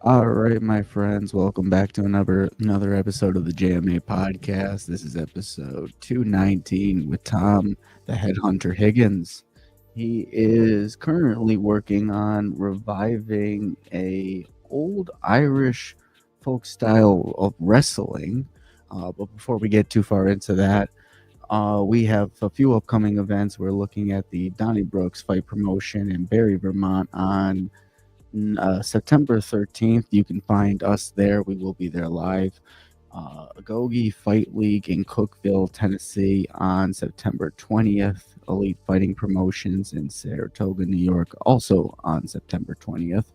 All right, my friends, welcome back to another episode of the JMA podcast. This is episode 219 with Tom, the Headhunter Higgins. He is currently working on reviving a old Irish folk style of wrestling. But before we get too far into that, we have a few upcoming events. We're looking at the Donnybrooks fight promotion in Barrie, Vermont on September 13th. You can find us there. We will be there live. Agogi Fight League in Cookeville, Tennessee on September 20th. Elite Fighting Promotions in Saratoga, New York, also on September 20th.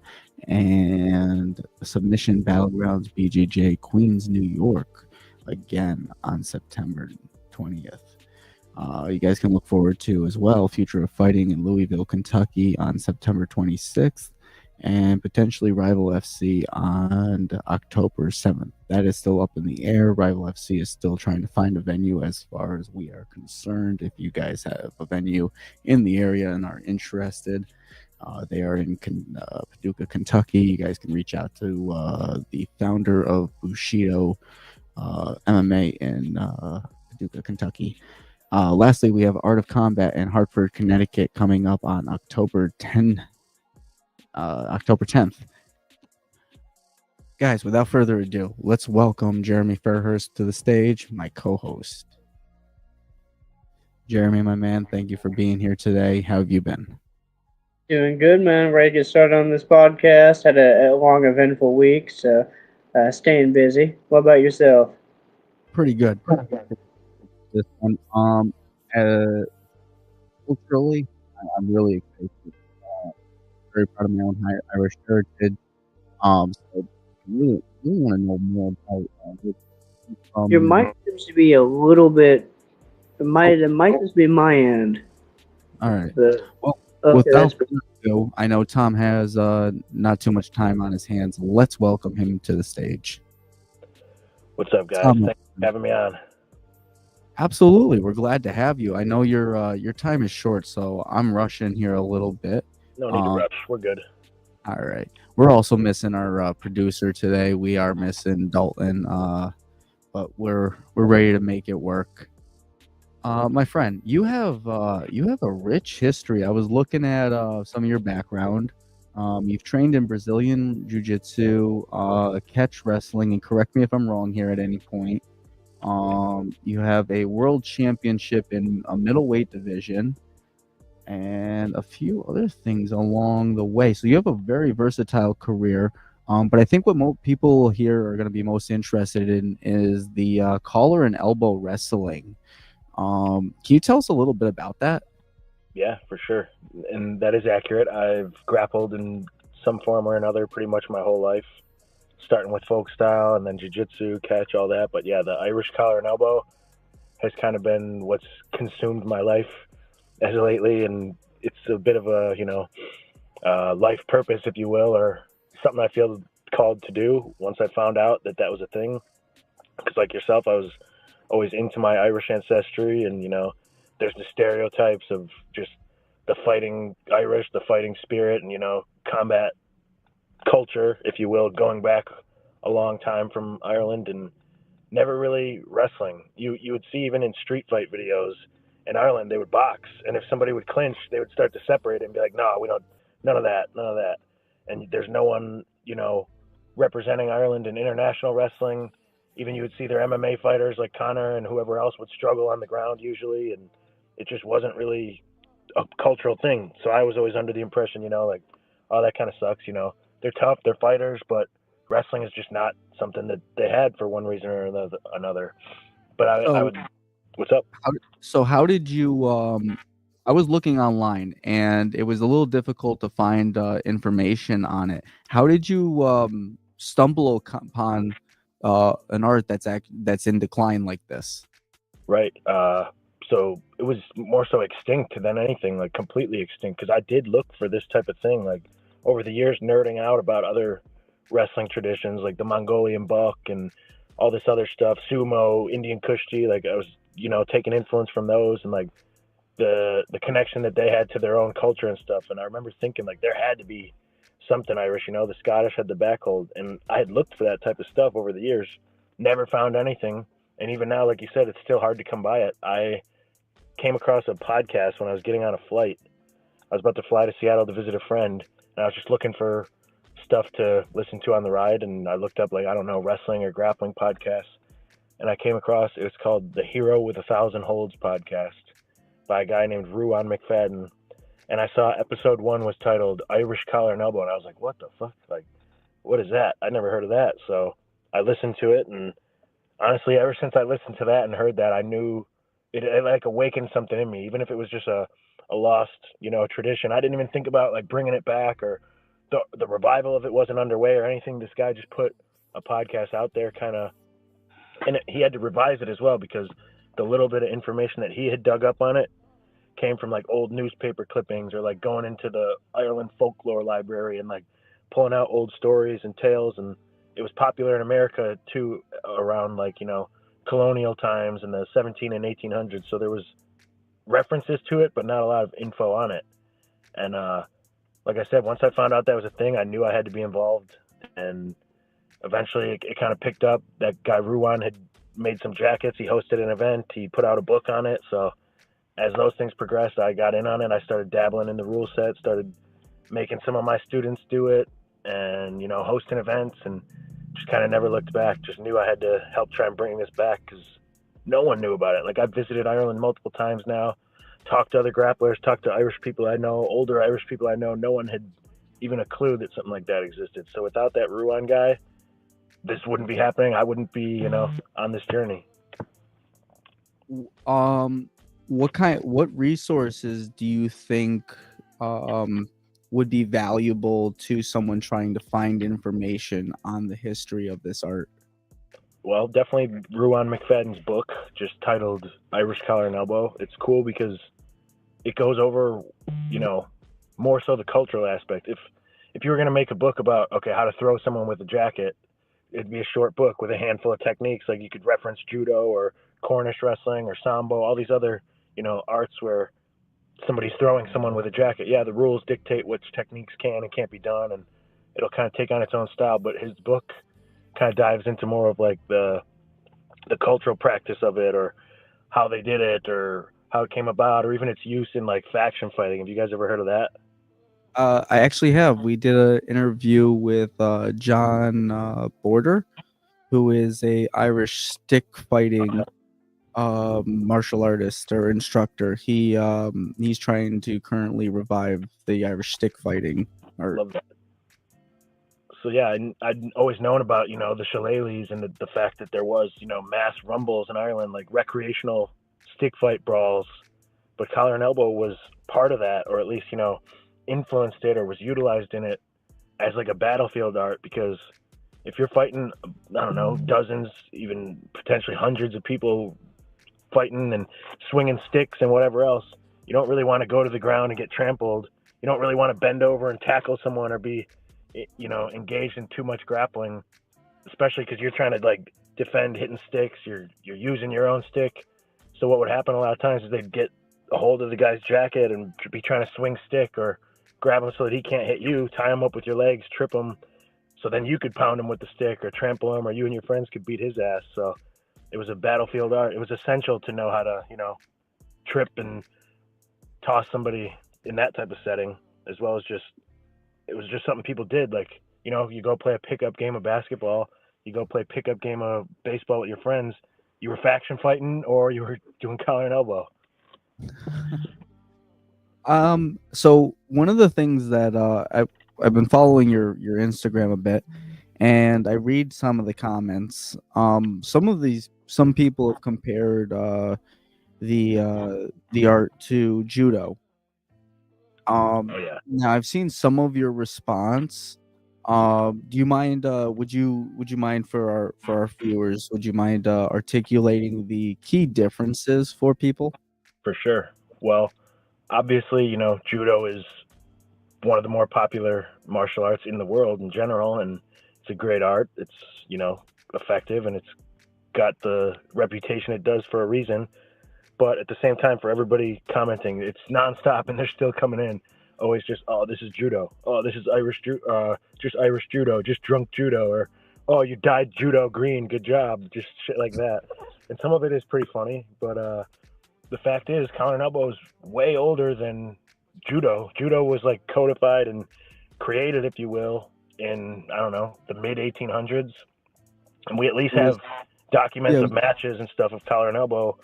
And Submission Battlegrounds BJJ Queens, New York, again on September 20th. You guys can look forward to as well Future of Fighting in Louisville, Kentucky on September 26th, and potentially Rival FC on October 7th. That is still up in the air. Rival FC is still trying to find a venue as far as we are concerned. If you guys have a venue in the area and are interested, they are in Paducah, Kentucky. You guys can reach out to the founder of Bushido MMA in Paducah, Kentucky. Lastly, we have Art of Combat in Hartford, Connecticut coming up on October 10th. Guys, without further ado, let's welcome Jeremy Fairhurst to the stage, my co-host. Jeremy, my man, thank you for being here today. How have you been? Doing good, man. Ready to get started on this podcast. Had a long, eventful week, so staying busy. What about yourself? Pretty good. This one, uh, culturally, I'm really excited. Uh, Very proud of my own Irish heritage. So really want to know more about Your from. mic seems to be a little bit. Oh, It might just be my end. all right. But Well, okay, without that's further ado, I know Tom has not too much time on his hands. Let's welcome him to the stage. What's up, guys? Tom, Thanks for having me on. absolutely, we're glad to have you. I know your time is short, so I'm rushing here a little bit. No need to Um, rush. We're good. all right, we're also missing our producer today. We are missing Dalton, but we're ready to make it work. My friend, you have a rich history. I was looking at some of your background. You've trained in Brazilian Jiu-Jitsu, catch wrestling, and correct me if I'm wrong here at any point. You have a world championship in a middleweight division and a few other things along the way. So you have a very versatile career. But I think what people here are going to be most interested in is the collar and elbow wrestling. Can you tell us a little bit about that? Yeah, for sure. And that is accurate. I've grappled in some form or another pretty much my whole life, starting with folk style and then jiu-jitsu, catch, all that. But yeah, the Irish collar and elbow has kind of been what's consumed my life as of lately. And it's a bit of a, life purpose, if you will, or something I feel called to do once I found out that that was a thing. Because like yourself, I was always into my Irish ancestry, and there's the stereotypes of just the fighting Irish, the fighting spirit, and combat culture, if you will, going back a long time from Ireland, and never really wrestling. You would see even in street fight videos in Ireland, they would box, and if somebody would clinch, they would start to separate and be like, "No, we don't, none of that." And there's no one, representing Ireland in international wrestling. Even you would see their MMA fighters like Connor and whoever else would struggle on the ground usually, and it just wasn't really a cultural thing. So I was always under the impression, like, oh, that kind of sucks. They're tough, they're fighters, but wrestling is just not something that they had for one reason or another. But I So would, what's up? how did you I was looking online and it was a little difficult to find information on it. How did you stumble upon an art that's in decline like this? Right. So it was more so extinct than anything, like completely extinct. Because I did look for this type of thing, like over the years, nerding out about other wrestling traditions, like the Mongolian buck and all this other stuff, sumo, Indian Kushti. Like I was, taking influence from those and like the connection that they had to their own culture and stuff. And I remember thinking like there had to be something Irish, the Scottish had the back hold. And I had looked for that type of stuff over the years, never found anything. And even now, like you said, it's still hard to come by it. I came across a podcast when I was getting on a flight. I was about to fly to Seattle to visit a friend, and I was just looking for stuff to listen to on the ride. And I looked up, wrestling or grappling podcasts. And I came across, it was called The Hero with 1,000 Holds podcast by a guy named Ruan McFadden. And I saw episode 1 was titled Irish Collar and Elbow. And I was like, what the fuck? Like, what is that? I never heard of that. So I listened to it. And honestly, ever since I listened to that and heard that, I knew it like awakened something in me, even if it was just a lost, tradition. I didn't even think about like bringing it back, or the revival of it wasn't underway or anything. This guy just put a podcast out there and he had to revise it as well, because the little bit of information that he had dug up on it came from like old newspaper clippings, or like going into the Ireland folklore library and like pulling out old stories and tales. And it was popular in America too, around like, colonial times in the 17 and 1800s. So there was references to it, but not a lot of info on it. And like I said, once I found out that was a thing, I knew I had to be involved. And eventually it kind of picked up. That guy Ruan had made some jackets. He hosted an event. He put out a book on it. So as those things progressed, I got in on it. I started dabbling in the rule set, started making some of my students do it, and, hosting events, and just kind of never looked back. Just knew I had to help try and bring this back, because no one knew about it. Like, I've visited Ireland multiple times now, talked to other grapplers, talked to Irish people I know, older Irish people I know. No one had even a clue that something like that existed. So without that Ruan guy, this wouldn't be happening. I wouldn't be, on this journey. What resources do you think would be valuable to someone trying to find information on the history of this art? Well, definitely Ruan McFadden's book, just titled Irish Collar and Elbow. It's cool because it goes over, more so the cultural aspect. If you were going to make a book about, how to throw someone with a jacket, it'd be a short book with a handful of techniques. Like, you could reference judo or Cornish wrestling or sambo, all these other, arts where somebody's throwing someone with a jacket. Yeah, the rules dictate which techniques can and can't be done, and it'll kind of take on its own style. But his book kind of dives into more of like the cultural practice of it, or how they did it, or how it came about, or even its use in like faction fighting. Have you guys ever heard of that? I actually have. We did an interview with John Border, who is a Irish stick fighting martial artist or instructor. He's trying to currently revive the Irish stick fighting art. Love that. So yeah, I'd always known about, the shillelaghs and the fact that there was, mass rumbles in Ireland, like recreational stick fight brawls. But collar and elbow was part of that, or at least, influenced it or was utilized in it as like a battlefield art. Because if you're fighting, I don't know, dozens, even potentially hundreds of people fighting and swinging sticks and whatever else, you don't really want to go to the ground and get trampled. You don't really want to bend over and tackle someone or be, engaged in too much grappling, especially because you're trying to like defend hitting sticks. You're using your own stick. So what would happen a lot of times is they'd get a hold of the guy's jacket and be trying to swing stick or grab him so that he can't hit you, tie him up with your legs, trip him, so then you could pound him with the stick or trample him, or you and your friends could beat his ass. So it was a battlefield art. It was essential to know how to, trip and toss somebody in that type of setting, as well as it was just something people did. Like, you go play a pickup game of basketball, you go play a pickup game of baseball with your friends, you were faction fighting or you were doing collar and elbow. So one of the things that I've been following your Instagram a bit, and I read some of the comments. Some people have compared the art to judo. Now I've seen some of your response. Do you mind? Would you mind for our viewers? Would you mind articulating the key differences for people? For sure. Well, obviously, judo is one of the more popular martial arts in the world in general, and it's a great art. It's, effective, and it's got the reputation it does for a reason. But at the same time, for everybody commenting, it's nonstop and they're still coming in. always just, oh, this is judo. Oh, this is just Irish judo, just drunk judo, or oh, you dyed judo green, good job, just shit like that. And some of it is pretty funny, but the fact is, collar and elbow is way older than judo. Judo was like codified and created, if you will, in I don't know the mid 1800s, and we at least have documents Yeah. of matches and stuff of collar and elbow.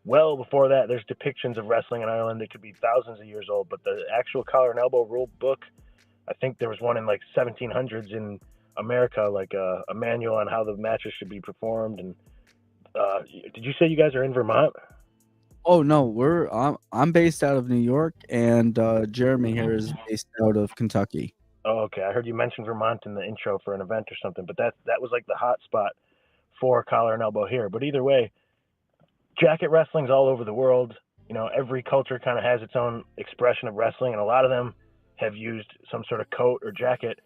Well, before that, there's depictions of wrestling in Ireland that could be thousands of years old, but the actual collar and elbow rule book, I think there was one in like 1700s in America, like a manual on how the matches should be performed. And did you say you guys are in Vermont? Oh no, I'm based out of New York, and Jeremy here is based out of Kentucky. Oh, okay. I heard you mention Vermont in the intro for an event or something, but that was like the hot spot for collar and elbow here. But either way, jacket wrestling's all over the world. You know, every culture kind of has its own expression of wrestling, and a lot of them have used some sort of coat or jacket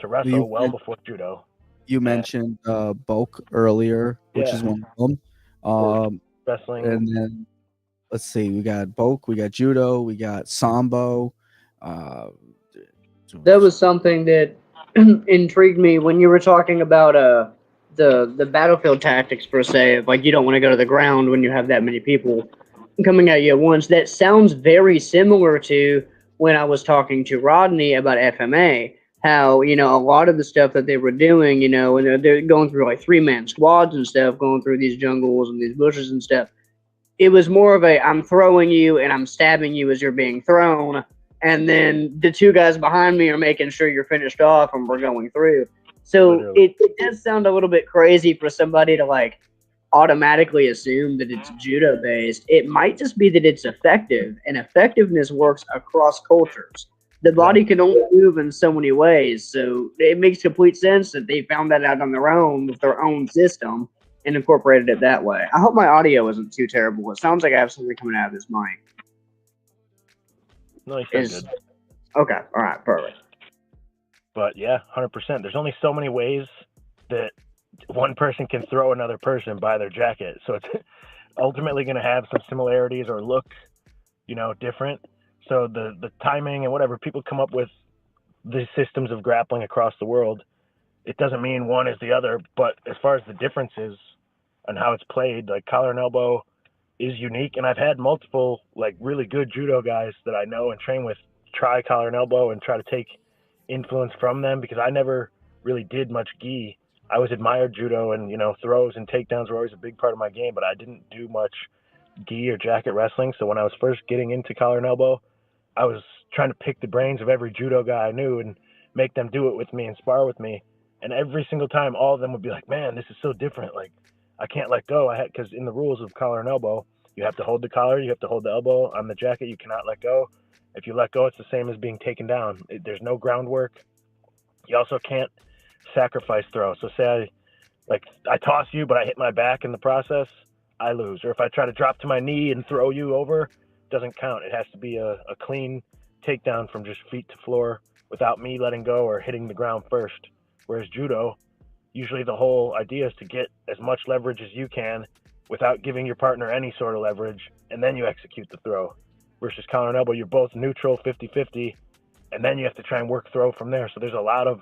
to wrestle well before judo. You mentioned Boke earlier, which is Yeah. one of them. Wrestling. And then let's see, we got Boke, we got judo, we got sambo. That was something that intrigued me when you were talking about the battlefield tactics per se. Of like you don't want to go to the ground when you have that many people coming at you at once. That sounds very similar to when I was talking to Rodney about FMA. How a lot of the stuff that they were doing, when they're going through like 3-man squads and stuff, going through these jungles and these bushes and stuff. It was more of a I'm throwing you and I'm stabbing you as you're being thrown, and then the two guys behind me are making sure you're finished off and we're going through. So it does sound a little bit crazy for somebody to like automatically assume that it's judo based. It might just be that it's effective, and effectiveness works across cultures. The body can only move in so many ways, so it makes complete sense that they found that out on their own with their own system and incorporated it that way. I hope my audio isn't too terrible. It sounds like I have something coming out of this mic. No, you sound good. Okay, all right, perfect. But yeah, 100%. There's only so many ways that one person can throw another person by their jacket, so it's ultimately going to have some similarities or look, different. So the timing and whatever people come up with, the systems of grappling across the world, it doesn't mean one is the other. But as far as the differences and how it's played, like collar and elbow is unique, and I've had multiple like really good judo guys that I know and train with try collar and elbow and try to take influence from them, because I never really did much gi. I always admired judo, and throws and takedowns were always a big part of my game, but I didn't do much gi or jacket wrestling. So when I was first getting into collar and elbow, I was trying to pick the brains of every judo guy I knew and make them do it with me and spar with me. And every single time, all of them would be like, "Man, this is so different. Like, I can't let go." Because in the rules of collar and elbow, you have to hold the collar, you have to hold the elbow. On the jacket, you cannot let go. If you let go, it's the same as being taken down. There's no groundwork. You also can't sacrifice throw. So say I toss you, but I hit my back in the process, I lose. Or if I try to drop to my knee and throw you over, doesn't count. It has to be a clean takedown from just feet to floor without me letting go or hitting the ground first. Whereas judo, usually the whole idea is to get as much leverage as you can without giving your partner any sort of leverage, and then you execute the throw. Versus collar and elbow, you're both neutral 50-50, and then you have to try and work throw from there. So there's a lot of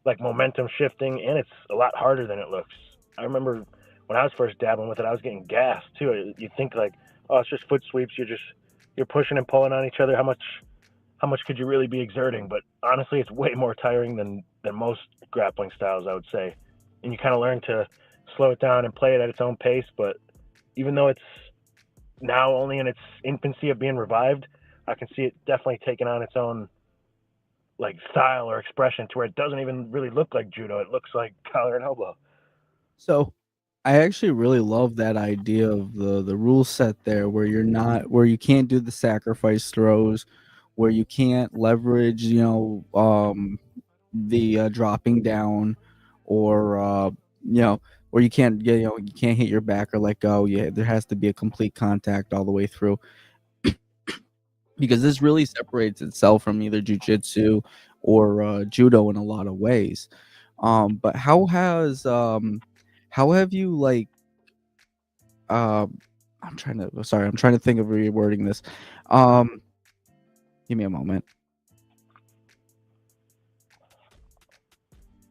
like momentum shifting, and it's a lot harder than it looks. I remember when I was first dabbling with it, I was getting gassed too. You think like, oh, it's just foot sweeps. You're pushing and pulling on each other. How much could you really be exerting? But honestly, it's way more tiring than most grappling styles, I would say. And you kind of learn to slow it down and play it at its own pace. But even though it's now only in its infancy of being revived, I can see it definitely taking on its own like style or expression to where it doesn't even really look like judo. It looks like collar and elbow. So I actually really love that idea of the rule set there, where you can't do the sacrifice throws, where you can't leverage, the dropping down, or or you can't you can't hit your back or let go. Yeah, there has to be a complete contact all the way through, because this really separates itself from either jujitsu or judo in a lot of ways. But how have you like I'm trying to think of rewording this. Give me a moment.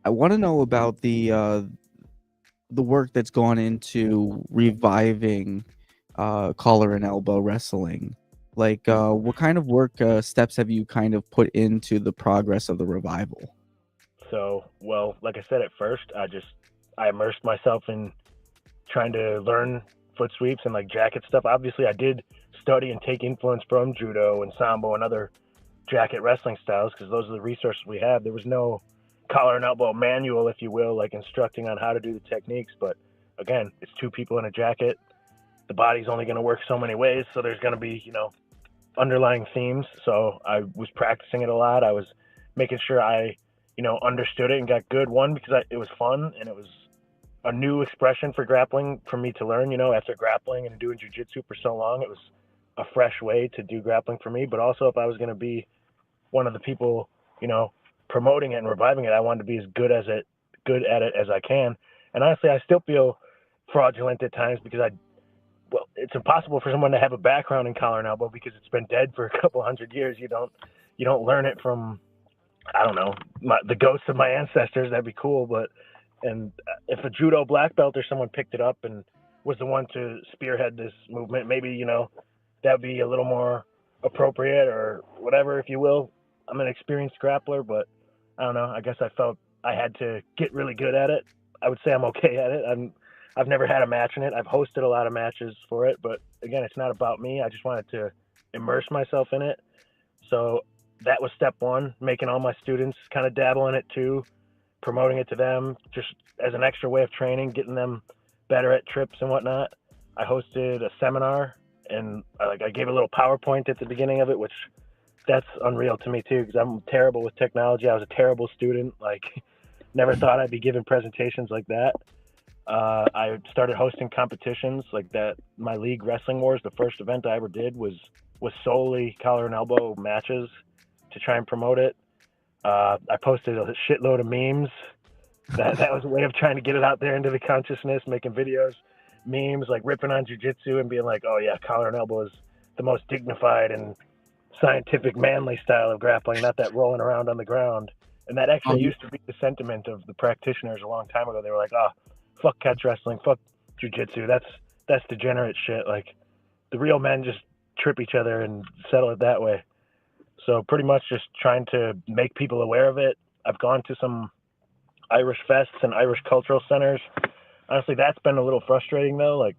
I want to know about the work that's gone into reviving collar and elbow wrestling. Like, what kind of work steps have you kind of put into the progress of the revival? So, well, like I said at first, I immersed myself in trying to learn foot sweeps and like jacket stuff. Obviously, I did study and take influence from judo and sambo and other jacket wrestling styles because those are the resources we have. There was no collar and elbow manual, if you will, like instructing on how to do the techniques. But again, it's two people in a jacket. The body's only going to work so many ways, so there's going to be, underlying themes. So I was practicing it a lot. I was making sure I, understood it and got good. One, because it was fun and it was a new expression for grappling for me to learn. After grappling and doing jiu-jitsu for so long, it was a fresh way to do grappling for me. But also, if I was going to be one of the people, promoting it and reviving it, I wanted to be as good at it as I can. And honestly, I still feel fraudulent at times because it's impossible for someone to have a background in collar and elbow because it's been dead for a couple hundred years. You don't learn it from, I don't know, the ghosts of my ancestors. That'd be cool. And if a judo black belt or someone picked it up and was the one to spearhead this movement, maybe, that'd be a little more appropriate or whatever, if you will. I'm an experienced grappler, but I don't know. I guess I felt I had to get really good at it. I would say I'm okay at it. I've never had a match in it. I've hosted a lot of matches for it, but again, it's not about me. I just wanted to immerse myself in it. So that was step one, making all my students kind of dabble in it too, promoting it to them just as an extra way of training, getting them better at trips and whatnot. I hosted a seminar and I gave a little PowerPoint at the beginning of it, which that's unreal to me too, because I'm terrible with technology. I was a terrible student. Never thought I'd be giving presentations like that. I started hosting competitions like that. My league, Wrestling Wars, the first event I ever did was solely collar and elbow matches to try and promote it. I posted a shitload of memes. That was a way of trying to get it out there into the consciousness, making videos, memes, like ripping on jiu-jitsu and being like, oh yeah, collar and elbow is the most dignified and scientific, manly style of grappling, not that rolling around on the ground. And that actually used to be the sentiment of the practitioners a long time ago. They were like, oh, fuck catch wrestling, fuck jiu-jitsu. That's degenerate shit. Like, the real men just trip each other and settle it that way. So pretty much just trying to make people aware of it. I've gone to some Irish fests and Irish cultural centers. Honestly, that's been a little frustrating though.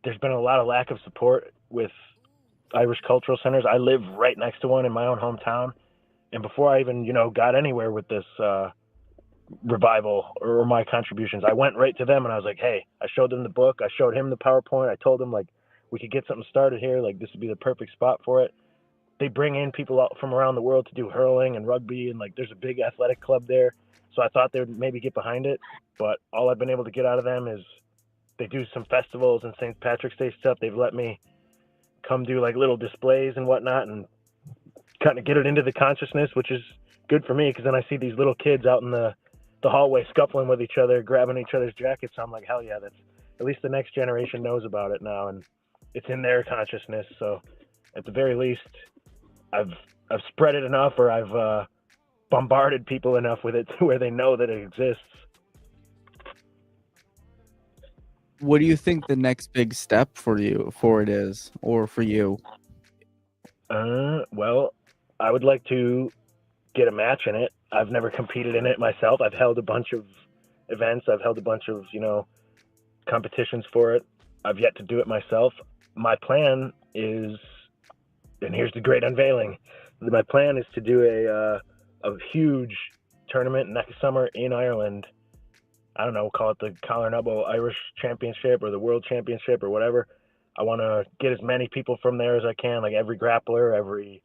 There's been a lot of lack of support with Irish cultural centers. I live right next to one in my own hometown. And before I even, got anywhere with this revival or my contributions, I went right to them and I was like, hey, I showed them the book. I showed him the PowerPoint. I told him we could get something started here. This would be the perfect spot for it. They bring in people out from around the world to do hurling and rugby. And there's a big athletic club there. So I thought they would maybe get behind it. But all I've been able to get out of them is they do some festivals and St. Patrick's Day stuff. They've let me come do little displays and whatnot and kind of get it into the consciousness, which is good for me because then I see these little kids out in the hallway scuffling with each other, grabbing each other's jackets. So I'm like, hell yeah, that's at least the next generation knows about it now and it's in their consciousness. So at the very least, I've spread it enough, or I've bombarded people enough with it to where they know that it exists. What do you think the next big step for it is, or for you? Well, I would like to get a match in it. I've never competed in it myself. I've held a bunch of events. I've held a bunch of, competitions for it. I've yet to do it myself. My plan is, and here's the great unveiling. My plan is to do a huge tournament next summer in Ireland. I don't know, we'll call it the Collar and Elbow Irish Championship or the World Championship or whatever. I want to get as many people from there as I can, like every grappler, every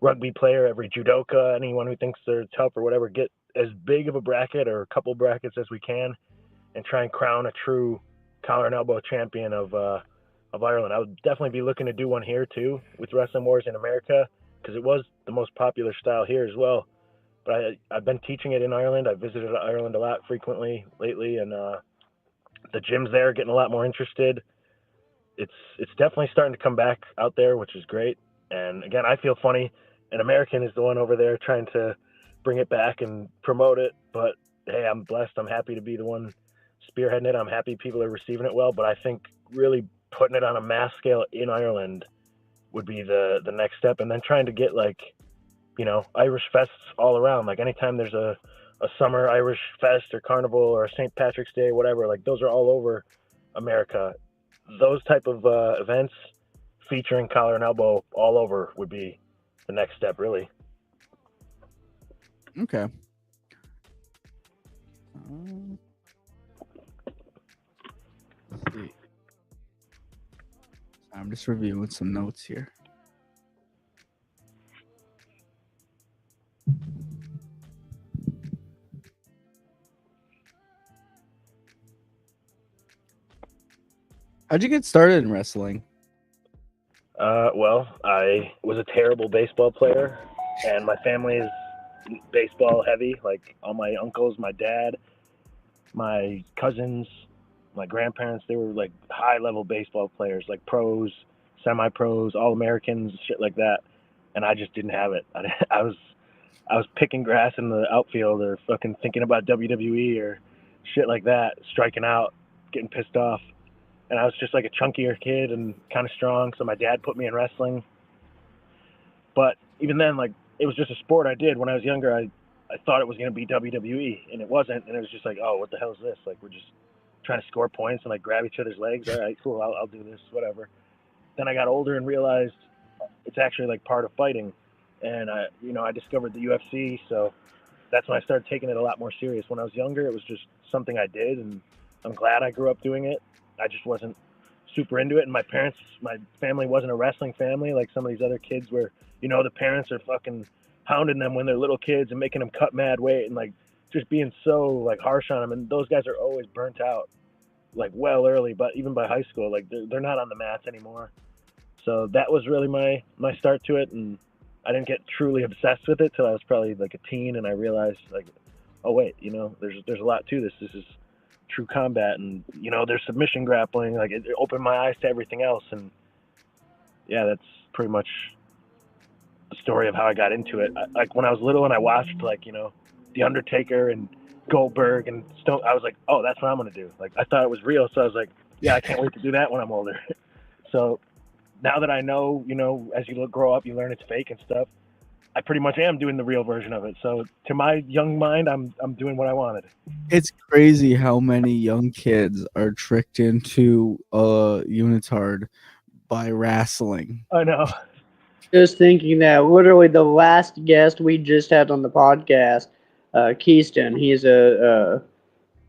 rugby player, every judoka, anyone who thinks they're tough or whatever, get as big of a bracket or a couple brackets as we can and try and crown a true Collar and Elbow champion of Ireland. I would definitely be looking to do one here too with Wrestling Wars in America because it was the most popular style here as well. But I've been teaching it in Ireland. I've visited Ireland a lot frequently lately, and the gyms there are getting a lot more interested. It's definitely starting to come back out there, which is great. And again, I feel funny. An American is the one over there trying to bring it back and promote it. But hey, I'm blessed. I'm happy to be the one spearheading it. I'm happy people are receiving it well. But I think really putting it on a mass scale in Ireland would be the next step. And then trying to get like, Irish fests all around. Like anytime there's a summer Irish fest or carnival or a St. Patrick's Day, whatever, like those are all over America. Those type of events featuring collar and elbow all over would be the next step, really. Okay. Let's see. I'm just reviewing some notes here. How'd you get started in wrestling? Well, I was a terrible baseball player, and my family is baseball heavy. Like all my uncles, my dad, my cousins, my grandparents, they were like high-level baseball players, like pros, semi-pros, all-Americans, shit like that. And I just didn't have it. I was picking grass in the outfield or fucking thinking about WWE or shit like that, striking out, getting pissed off. And I was just like a chunkier kid and kind of strong, so my dad put me in wrestling. But even then, like, it was just a sport I did. When I was younger, I thought it was going to be WWE, and it wasn't. And it was just like, oh, what the hell is this? Like, we're just trying to score points and, like, grab each other's legs. All right, cool, I'll do this, whatever. Then I got older and realized it's actually, like, part of fighting. And, I discovered the UFC, so that's when I started taking it a lot more serious. When I was younger, it was just something I did, and I'm glad I grew up doing it. I just wasn't super into it, and my family wasn't a wrestling family like some of these other kids where, the parents are fucking hounding them when they're little kids and making them cut mad weight and like just being so like harsh on them. And those guys are always burnt out like well early, but even by high school, like they're not on the mats anymore. So that was really my start to it, and I didn't get truly obsessed with it till I was probably like a teen, and I realized like, oh wait, there's a lot to this. This is true combat, and there's submission grappling. Like it opened my eyes to everything else, and yeah, that's pretty much the story of how I got into it. Like when I was little and I watched like The Undertaker and Goldberg and Stone, I was like, oh, that's what I'm gonna do. Like I thought it was real, so I was like, yeah, I can't wait to do that when I'm older. So now that I know, as you grow up, you learn it's fake and stuff. I pretty much am doing the real version of it. So to my young mind, I'm doing what I wanted. It's crazy how many young kids are tricked into unitard by wrestling. I know. Just thinking that literally the last guest we just had on the podcast, Keyston, he's a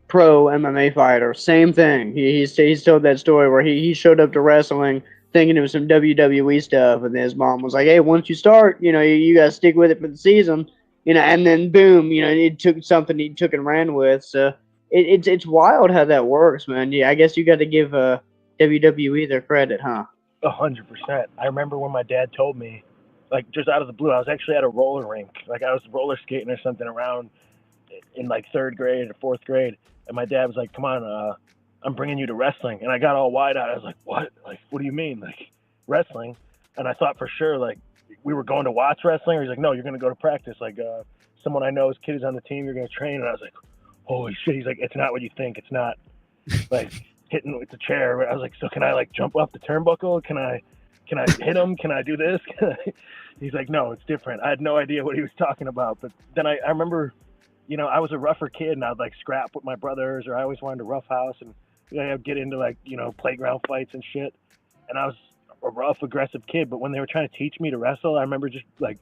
pro MMA fighter. Same thing. He's told that story where he showed up to wrestling thinking it was some WWE stuff, and then his mom was like, "Hey, once you start, you gotta stick with it for the season." And then boom, it took something he took and ran with. So it's wild how that works, man. Yeah, I guess you got to give WWE their credit, huh? 100%. I remember when my dad told me, like just out of the blue, I was actually at a roller rink, like I was roller skating or something around in like third grade or fourth grade, and my dad was like, "Come on, I'm bringing you to wrestling." And I got all wide eyed. I was like, "What? Like, what do you mean, like wrestling?" And I thought for sure like we were going to watch wrestling, or he's like, "No, you're going to go to practice. Like, someone I know's kid is on the team. You're going to train." And I was like, "Holy shit!" He's like, "It's not what you think. It's not like hitting with the chair." I was like, "So can I like jump off the turnbuckle? Can I hit him? Can I do this?" He's like, "No, it's different." I had no idea what he was talking about. But then I remember, I was a rougher kid, and I'd like scrap with my brothers, or I always wanted to roughhouse, and I'd get into like playground fights and shit. And I was a rough, aggressive kid. But when they were trying to teach me to wrestle, I remember just like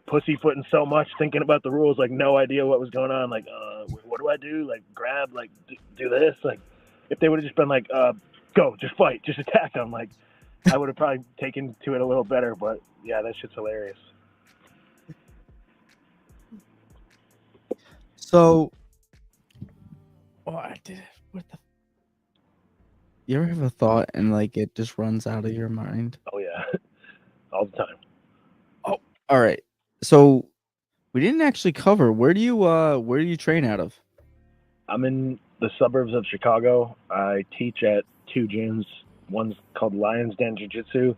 pussyfooting so much, thinking about the rules, like no idea what was going on. Like, what do I do? Like grab, like do this. Like if they would have just been like, go, just fight, just attack them. Like I would have probably taken to it a little better. But yeah, that shit's hilarious. So, you ever have a thought and like it just runs out of your mind? Oh yeah, all the time. Oh, all right. So we didn't actually cover where do you train out of? I'm in the suburbs of Chicago. I teach at two gyms. One's called Lions Den Jiu Jitsu.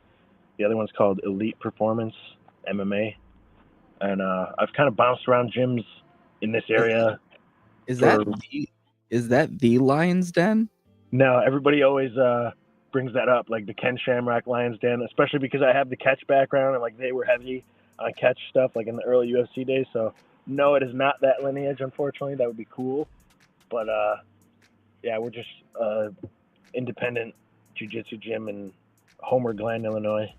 The other one's called Elite Performance MMA. and I've kind of bounced around gyms in this area. Is for- that the Lion's Den? No, everybody always brings that up, like the Ken Shamrock Lions Den, especially because I have the catch background and like they were heavy on catch stuff like in the early UFC days. So no, it is not that lineage, unfortunately. That would be cool, but yeah, we're just independent jiu-jitsu gym in Homer Glen, Illinois.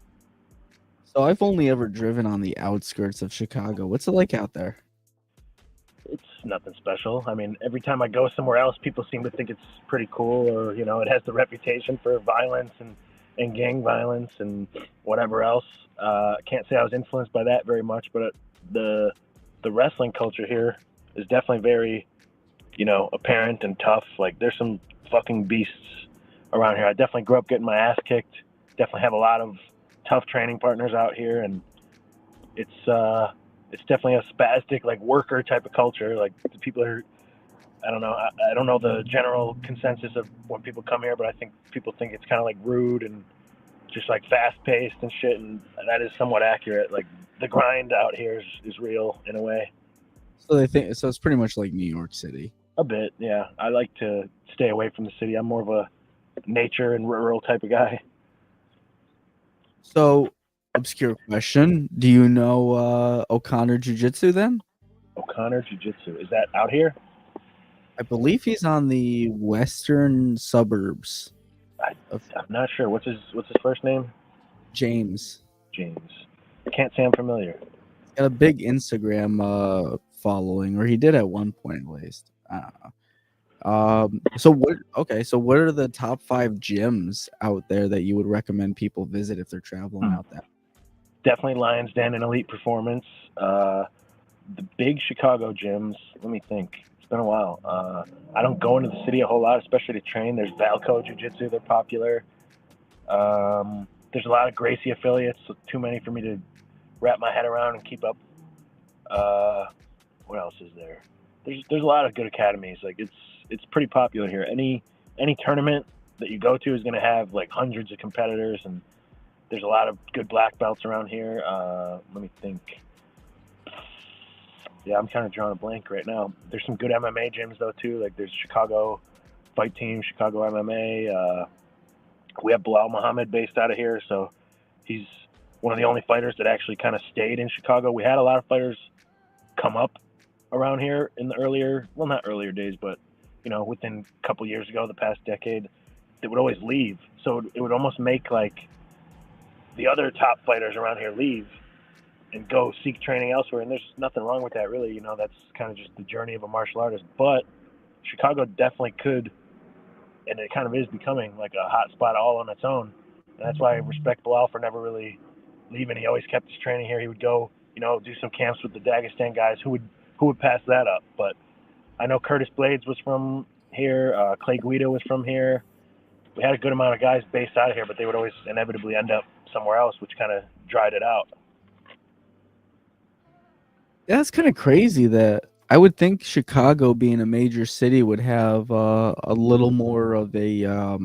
So I've only ever driven on the outskirts of Chicago. What's it like out there? It's nothing special. I mean, every time I go somewhere else, people seem to think it's pretty cool, or it has the reputation for violence and gang violence and whatever else. Can't say I was influenced by that very much, but the wrestling culture here is definitely very, apparent and tough. Like there's some fucking beasts around here. I definitely grew up getting my ass kicked. Definitely have a lot of tough training partners out here, and it's definitely a spastic like worker type of culture. Like the people are, I don't know, I don't know the general consensus of when people come here, but I think people think it's kind of like rude and just like fast paced and shit, and that is somewhat accurate. Like the grind out here is real in a way. So it's pretty much like New York City. A bit, yeah. I like to stay away from the city. I'm more of a nature and rural type of guy. So, obscure question. Do you know O'Connor Jiu-Jitsu then? O'Connor Jiu-Jitsu. Is that out here? I believe he's on the western suburbs. I'm not sure. What's his first name? James. James. I can't say I'm familiar. He's got a big Instagram following, or he did at one point at least. I don't know. So what are the top 5 gyms out there that you would recommend people visit if they're traveling out there? Definitely Lions Den and Elite Performance. The big Chicago gyms, let me think. It's been a while. I don't go into the city a whole lot, especially to train. There's Valco Jiu-Jitsu, they're popular. There's a lot of Gracie affiliates, so too many for me to wrap my head around and keep up. What else is there? There's a lot of good academies. Like it's pretty popular here. Any tournament that you go to is going to have like hundreds of competitors, and there's a lot of good black belts around here. Let me think. Yeah, I'm kind of drawing a blank right now. There's some good MMA gyms though too. Like there's Chicago Fight Team, Chicago MMA. We have Bilal Muhammad based out of here, so he's one of the only fighters that actually kind of stayed in Chicago. We had a lot of fighters come up around here in the not earlier days, but within a couple years ago, the past decade, they would always leave. So it would almost make like the other top fighters around here leave and go seek training elsewhere. And there's nothing wrong with that, really. That's kind of just the journey of a martial artist. But Chicago definitely could, and it kind of is becoming like a hot spot all on its own. And that's why I respect Bilal for never really leaving. He always kept his training here. He would go, do some camps with the Dagestan guys who would pass that up. But I know Curtis Blades was from here. Clay Guido was from here. We had a good amount of guys based out of here, but they would always inevitably end up somewhere else, which kind of dried it out. Yeah, that's kind of crazy that I would think Chicago being a major city would have a little more of a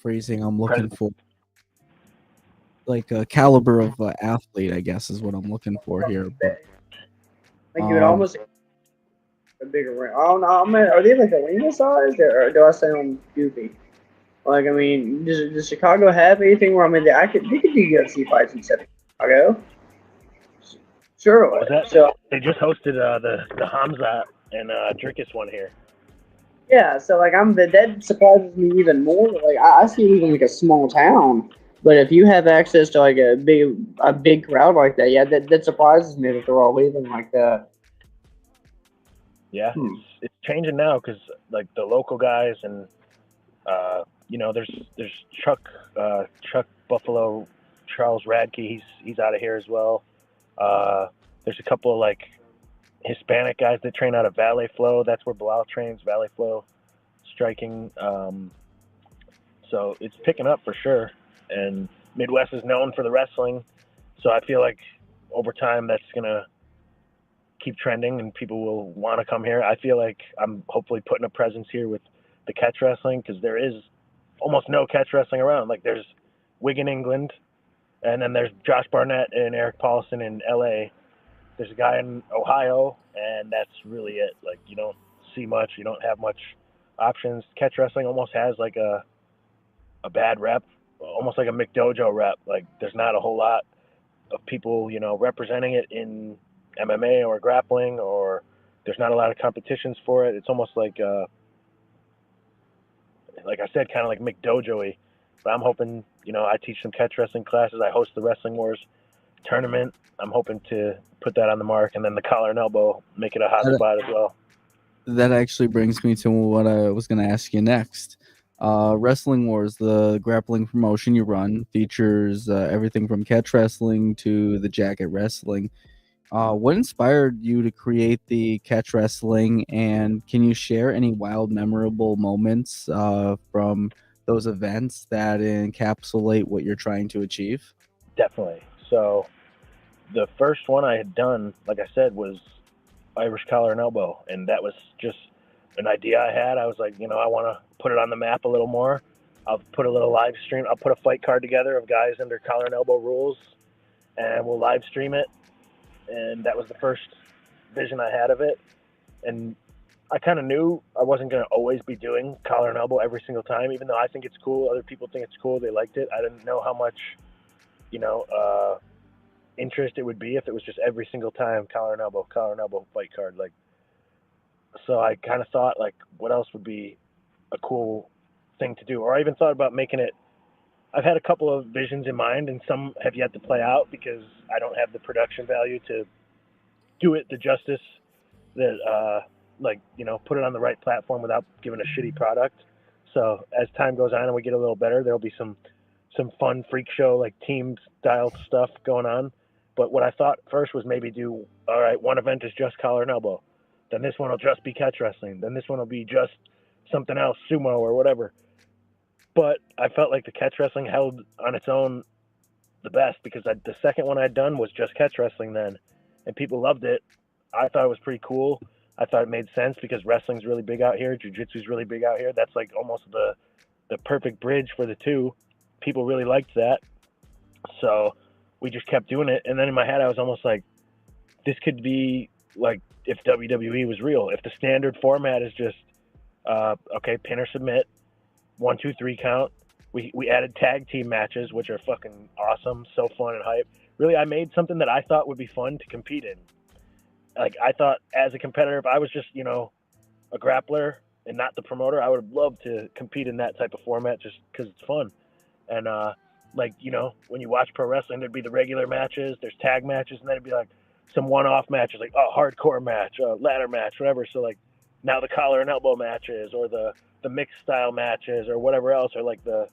phrasing I'm looking for. Like a caliber of athlete, I guess, is what I'm looking for here. But, like you would almost a bigger ring. I don't know. Are they like arena sized, or do I sound goofy? Like, I mean, does Chicago have anything where they could do UFC fights in Chicago? Sure. Was that? So they just hosted the Hamza and Drickus one here. Yeah, so like that surprises me even more. Like I see it even like a small town. But if you have access to like a big crowd like that, yeah, that surprises me that they're all leaving like that. Yeah, it's changing now because like the local guys and there's Chuck Buffalo, Charles Radke, he's out of here as well. There's a couple of like Hispanic guys that train out of Valley Flow. That's where Bilal trains, Valley Flow striking. So it's picking up for sure. And Midwest is known for the wrestling. So I feel like over time that's going to keep trending and people will want to come here. I feel like I'm hopefully putting a presence here with the catch wrestling because there is almost no catch wrestling around. Like there's Wigan, England, And then there's Josh Barnett and Eric Paulson in LA. There's a guy in Ohio, and that's really it. Like, you don't see much. You don't have much options. Catch wrestling almost has like a bad rep, almost like a McDojo rep. Like, there's not a whole lot of people, representing it in MMA or grappling, or there's not a lot of competitions for it. It's almost like I said, kind of like McDojo-y. But I'm hoping, I teach some catch wrestling classes. I host the Wrestling Wars tournament. I'm hoping to put that on the mark, and then the collar and elbow, make it a hot spot as well. That actually brings me to what I was going to ask you next. Wrestling Wars, the grappling promotion you run, features everything from catch wrestling to the jacket wrestling. What inspired you to create the catch wrestling, and can you share any wild, memorable moments from those events that encapsulate what you're trying to achieve? Definitely. So the first one I had done, like I said, was Irish collar and elbow, and that was just an idea I had. I was like, I want to put it on the map a little more. I'll put a little live stream. I'll put a fight card together of guys under collar and elbow rules, and we'll live stream it. And that was the first vision I had of it. And I kind of knew I wasn't going to always be doing collar and elbow every single time, even though I think it's cool. Other people think it's cool. They liked it. I didn't know how much, interest it would be if it was just every single time collar and elbow fight card. Like, so I kind of thought, like, what else would be a cool thing to do? Or I even thought about making it. I've had a couple of visions in mind, and some have yet to play out because I don't have the production value to do it the justice that, put it on the right platform without giving a shitty product. So as time goes on and we get a little better, there'll be some fun freak show, like team style stuff going on. But what I thought first was maybe do, all right, one event is just collar and elbow. Then this one will just be catch wrestling. Then this one will be just something else, sumo or whatever. But I felt like the catch wrestling held on its own the best because the second one I'd done was just catch wrestling then, and people loved it. I thought it was pretty cool. I thought it made sense because wrestling's really big out here. Jiu-jitsu's really big out here. That's like almost the perfect bridge for the two. People really liked that. So we just kept doing it. And then in my head, I was almost like, this could be like if WWE was real. If the standard format is just, pin or submit, 1, 2, 3 count. We added tag team matches, which are fucking awesome, so fun and hype. Really, I made something that I thought would be fun to compete in. Like, I thought as a competitor, if I was just, a grappler and not the promoter, I would love to compete in that type of format just because it's fun. And, when you watch pro wrestling, there'd be the regular matches, there's tag matches, and then it'd be like some one-off matches, like a hardcore match, a ladder match, whatever. So, like, now the collar and elbow matches or the mixed style matches or whatever else, or like the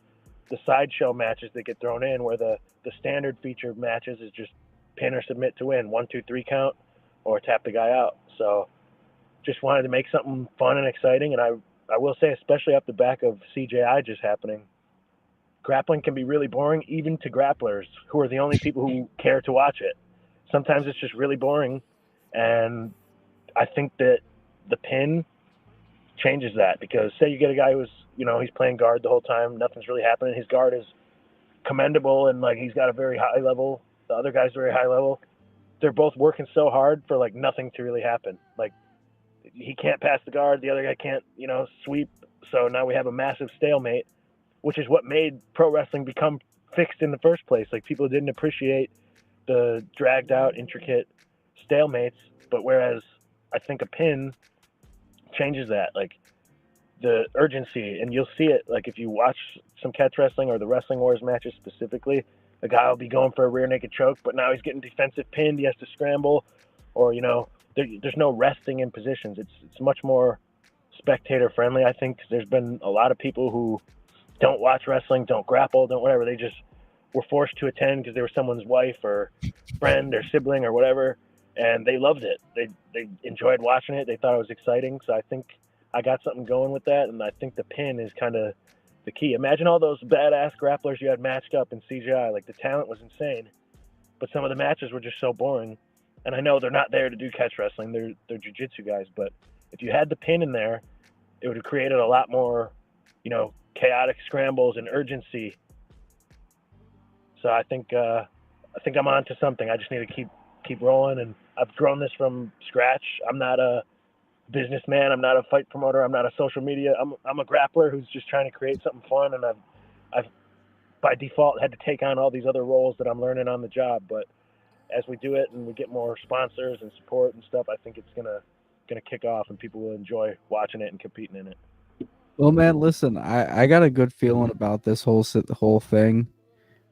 sideshow matches that get thrown in where the standard feature matches is just pin or submit to win, 1, 2, 3 count, or tap the guy out. So just wanted to make something fun and exciting. And I will say, especially off the back of CJI just happening, grappling can be really boring, even to grapplers who are the only people who care to watch it. Sometimes it's just really boring. And I think that the pin changes that, because say you get a guy who's, he's playing guard the whole time, nothing's really happening. His guard is commendable and like he's got a very high level. The other guy's very high level. They're both working so hard for like nothing to really happen. Like he can't pass the guard, the other guy can't, sweep. So now we have a massive stalemate, which is what made pro wrestling become fixed in the first place. Like people didn't appreciate the dragged out, intricate stalemates. But whereas I think a pin changes that, like the urgency, and you'll see it like if you watch some catch wrestling or the Wrestling Wars matches specifically, the guy will be going for a rear naked choke, but now he's getting defensive pinned, he has to scramble, or there's no resting in positions. It's much more spectator friendly, I think, 'cause there's been a lot of people who don't watch wrestling, don't grapple, don't whatever, they just were forced to attend because they were someone's wife or friend or sibling or whatever, and they loved it. They enjoyed watching it. They thought it was exciting. So I think I got something going with that, and I think the pin is kind of the key. Imagine all those badass grapplers you had matched up in CGI. Like the talent was insane, but some of the matches were just so boring. And I know they're not there to do catch wrestling. They're jiu-jitsu guys, but if you had the pin in there, it would have created a lot more, chaotic scrambles and urgency. So I think I'm on to something. I just need to keep rolling, and I've grown this from scratch. I'm not a businessman. I'm not a fight promoter. I'm not a social media. I'm a grappler who's just trying to create something fun, and I've by default had to take on all these other roles that I'm learning on the job. But as we do it and we get more sponsors and support and stuff, I think it's gonna kick off, and people will enjoy watching it and competing in it. Well, man, listen, I got a good feeling about this whole thing.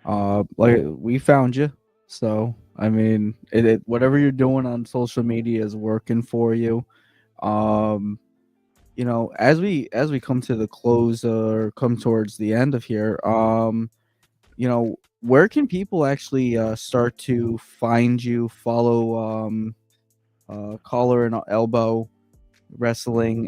Like we found you, so I mean, whatever you're doing on social media is working for you. Um, as we come to the close or come towards the end of here, where can people actually start to find you, follow Collar and Elbow Wrestling?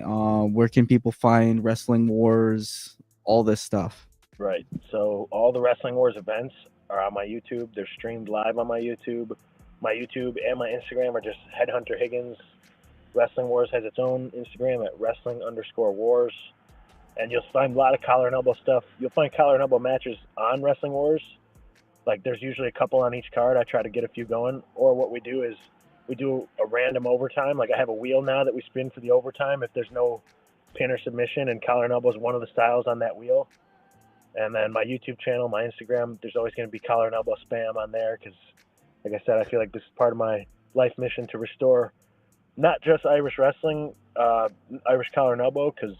Where can people find Wrestling Wars, all this stuff? Right. So all the Wrestling Wars events are on my YouTube. They're streamed live on my YouTube. My YouTube and my Instagram are just Headhunter Higgins. Wrestling Wars has its own Instagram at wrestling_wars. And you'll find a lot of collar and elbow stuff. You'll find collar and elbow matches on Wrestling Wars. Like there's usually a couple on each card. I try to get a few going. Or what we do is we do a random overtime. Like I have a wheel now that we spin for the overtime if there's no pin or submission, and collar and elbow is one of the styles on that wheel. And then my YouTube channel, my Instagram, there's always going to be collar and elbow spam on there because, like I said, I feel like this is part of my life mission to restore not just Irish wrestling, Irish collar and elbow, because,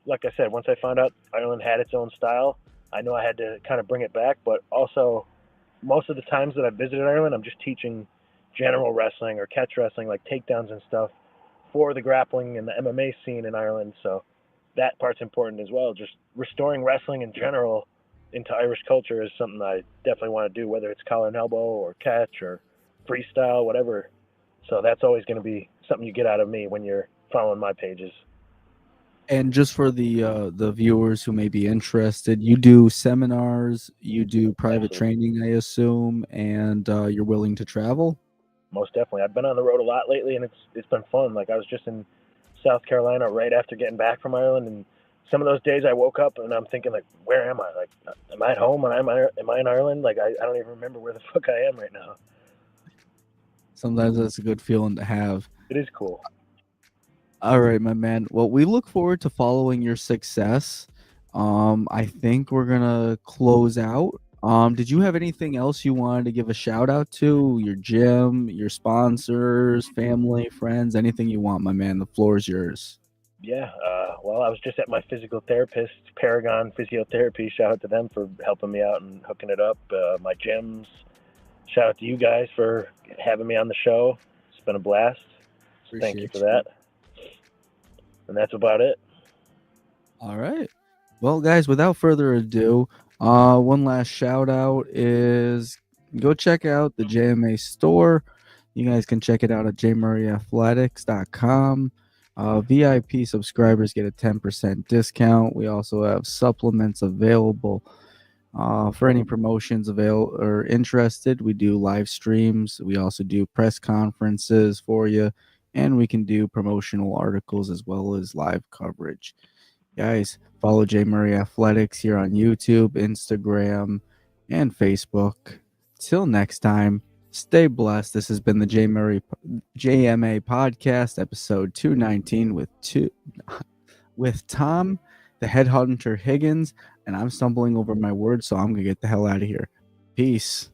like I said, once I found out Ireland had its own style, I know I had to kind of bring it back. But also, most of the times that I visited Ireland, I'm just teaching general wrestling or catch wrestling, like takedowns and stuff, for the grappling and the MMA scene in Ireland. So that part's important as well. Just restoring wrestling in general into Irish culture is something I definitely want to do, whether it's collar and elbow or catch or freestyle, whatever. So that's always going to be something you get out of me when you're following my pages. And just for the viewers who may be interested, you do seminars, you do private training, I assume, and you're willing to travel? Most definitely. I've been on the road a lot lately, and it's been fun. Like I was just in South Carolina right after getting back from Ireland, and some of those days I woke up and I'm thinking, like, where am I? Like, am I at home? And am I in Ireland? Like, I don't even remember where the fuck I am right now. Sometimes that's a good feeling to have. It is cool. All right, my man. Well, we look forward to following your success. I think we're gonna close out. Did you have anything else you wanted to give a shout out to? Your gym, your sponsors, family, friends, anything you want, my man. The floor is yours. Yeah. Well, I was just at my physical therapist, Paragon Physiotherapy. Shout out to them for helping me out and hooking it up. My gyms. Shout out to you guys for having me on the show. It's been a blast. So thank you for that. And that's about it. All right. Well, guys, without further ado, one last shout out is go check out the JMA store. You guys can check it out at jmurrayathletics.com. VIP subscribers get a 10% discount. We also have supplements available. For any promotions available or interested, we do live streams. We also do press conferences for you, and we can do promotional articles as well as live coverage. Guys, follow J Murray Athletics here on YouTube, Instagram, and Facebook. Till next time, stay blessed. This has been the JMA podcast, episode 219 with Tom, the Headhunter Higgins, and I'm stumbling over my words, so I'm gonna get the hell out of here. Peace.